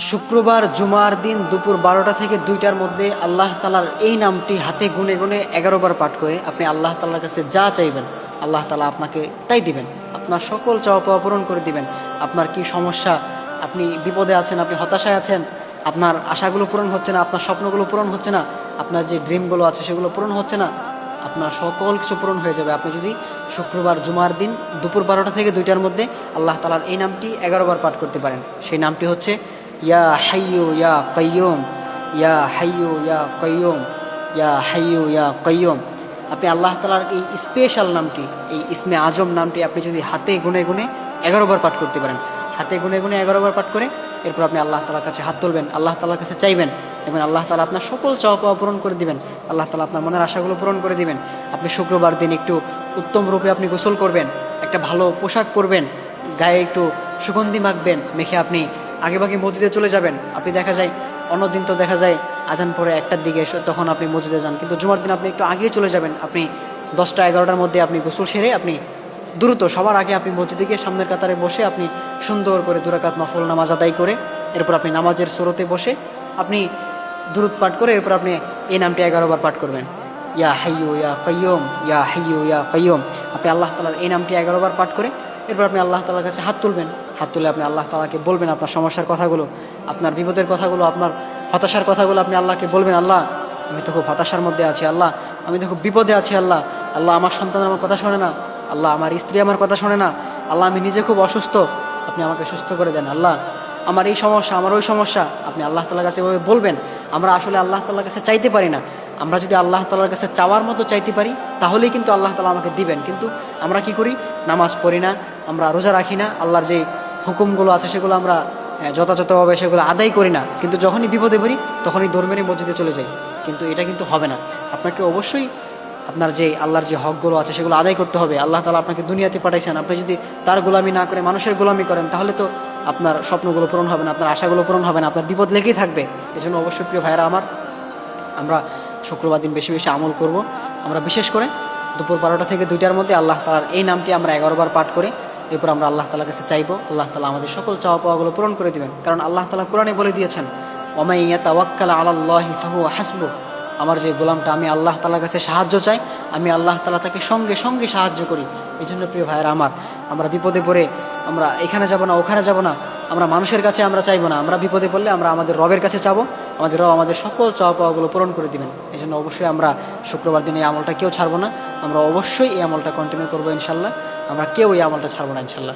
শুক্রবার জুমার দিন দুপুর 12টা থেকে 2টার মধ্যে আল্লাহ তালার এই নামটি হাতে গুনে গুনে 11 বার পাঠ করে আপনি আল্লাহ তালার কাছে যা চাইবেন আল্লাহ তালা আপনাকে তাই দিবেন। আপনার সকল চাওয়া পাওয়া পূরণ করে দিবেন। আপনার কি সমস্যা, আপনি বিপদে আছেন, আপনি হতাশায় আছেন, আপনার আশাগুলো পূরণ হচ্ছে না, আপনার স্বপ্নগুলো পূরণ হচ্ছে না, আপনার যে ড্রিমগুলো আছে সেগুলো পূরণ হচ্ছে না, আপনার সকল কিছু পূরণ হয়ে যাবে আপনি যদি শুক্রবার জুমার দিন দুপুর 12টা থেকে 2টার মধ্যে আল্লাহ তালার এই নামটি 11 বার পাঠ করতে পারেন। সেই নামটি হচ্ছে ইয়া হাইয়ু ইয়া কাইয়ুম, ইয়া হাইয়ু ইয়া কাইয়ুম, ইয়া হাইয়ু ইয়া কাইয়ুম। আপনি আল্লাহ তালার এই স্পেশাল নামটি, এই ইসমে আজম নামটি আপনি যদি হাতে গুনে গুনে 11 বার পাঠ করতে পারেন, হাতে গুনে গুনে 11 বার পাঠ করে এরপর আপনি আল্লাহ তালার কাছে হাত তুলবেন, আল্লাহ তালার কাছে চাইবেন এবং আল্লাহ তালা আপনার সকল চাওয়া পাওয়া পূরণ করে দিবেন। আল্লাহ তালা আপনার মনের আশাগুলো পূরণ করে দিবেন। আপনি শুক্রবার দিন একটু উত্তম রূপে আপনি গোসল করবেন, একটা ভালো পোশাক পরবেন, গায়ে একটু সুগন্ধি মাখবেন, মেখে আপনি আগেভাগে মসজিদে চলে যাবেন। আপনি দেখা যায় অন্যদিন তো দেখা যায় আজান পরে 1টার দিকে তখন আপনি মসজিদে যান, কিন্তু জুমার দিন আপনি একটু আগেই চলে যাবেন। আপনি 10টা 11টার মধ্যে আপনি গোসল সেরে আপনি দ্রুত সবার আগে আপনি মসজিদে গিয়ে সামনের কাতারে বসে আপনি সুন্দর করে 2 রাকাত নফল নামাজ আদায় করে এরপর আপনি নামাজের সুরতে বসে আপনি দুরূদ পাঠ করে এরপর আপনি এই নামটি 11 বার পাঠ করবেন, ইয়া হাইয়ু ইয়া কাইয়ুম, ইয়া হাইয়ু ইয়া কাইয়ুম। আপনি আল্লাহ তালার এই নামটি 11 বার পাঠ করে এরপর আপনি আল্লাহ তালার কাছে হাত তুলবেন। হাত তুলে আপনি আল্লাহ তালাকে বলবেন আপনার সমস্যার কথাগুলো, আপনার বিপদের কথাগুলো, আপনার হতাশার কথাগুলো আপনি আল্লাহকে বলবেন। আল্লাহ, আমি তো খুব হতাশার মধ্যে আছি, আল্লাহ আমি তো খুব বিপদে আছি, আল্লাহ আল্লাহ আমার সন্তান আমার কথা শোনে না, আল্লাহ আমার স্ত্রী আমার কথা শোনে না, আল্লাহ আমি নিজে খুব অসুস্থ, আপনি আমাকে সুস্থ করে দেন, আল্লাহ আমার এই সমস্যা, আমার ওই সমস্যা। আপনি আল্লাহ তালার কাছে এভাবে বলবেন। আমরা আসলে আল্লাহ তালার কাছে চাইতে পারি না। আমরা যদি আল্লাহ তালার কাছে চাওয়ার মতো চাইতে পারি তাহলেই কিন্তু আল্লাহ তালা আমাকে দিবেন। কিন্তু আমরা কি করি, নামাজ পড়ি না, আমরা রোজা রাখি না, আল্লাহর যে হুকুমগুলো আছে সেগুলো আমরা যথাযথভাবে সেগুলো আদায় করি না, কিন্তু যখনই বিপদে পড়ি তখনই ধর্মেরই মসজিদে চলে যাই। কিন্তু এটা কিন্তু হবে না। আপনাকে অবশ্যই আপনার যে আল্লাহর যে হকগুলো আছে সেগুলো আদায় করতে হবে। আল্লাহ তালা আপনাকে দুনিয়াতে পাঠাইছেন, আপনি যদি তার গোলামি না করে মানুষের গোলামি করেন তাহলে তো আপনার স্বপ্নগুলো পূরণ হবে না, আপনার আশাগুলো পূরণ হবে না, আপনার বিপদ লেগেই থাকবে। এই জন্য অবশ্যই প্রিয় ভাইরা আমার, আমরা শুক্রবার দিন বেশি বেশি আমল করব। আমরা বিশেষ করে দুপুর 12টা থেকে 2টার মধ্যে আল্লাহ তালার এই নামটি আমরা 11 বার পাঠ করে এরপর আমরা আল্লাহ তালার কাছে চাইবো। আল্লাহ তালা আমাদের সকল চাওয়া পাওয়াগুলো পূরণ করে দিবেন। কারণ আল্লাহ তালা কোরআনে বলে দিয়েছেন, ওয়ামান ইয়াতাওয়াক্কাল আলাল্লাহি ফাহুয়া হাসবুহ। আমার যে গোলামটা আমি আল্লাহ তালার কাছে সাহায্য চাই, আমি আল্লাহ তালা তাকে সঙ্গে সঙ্গে সাহায্য করি। এই জন্য প্রিয় ভাইয়েরা আমার, আমরা বিপদে পড়ে আমরা এখানে যাব না ওখানে যাব না, আমরা মানুষের কাছে আমরা চাইবো না। আমরা বিপদে পড়লে আমরা আমাদের রবের কাছে চাবো, আমাদের রব আমাদের সকল চাওয়া পাওয়াগুলো পূরণ করে দিবেন। এই জন্য অবশ্যই আমরা শুক্রবার দিনে এই আমলটা কেউ ছাড়বো না। আমরা অবশ্যই এই আমলটা কন্টিনিউ করবো ইনশাল্লাহ। আমরা কেউ এই আমলটা ছাড়বো না ইনশাল্লাহ।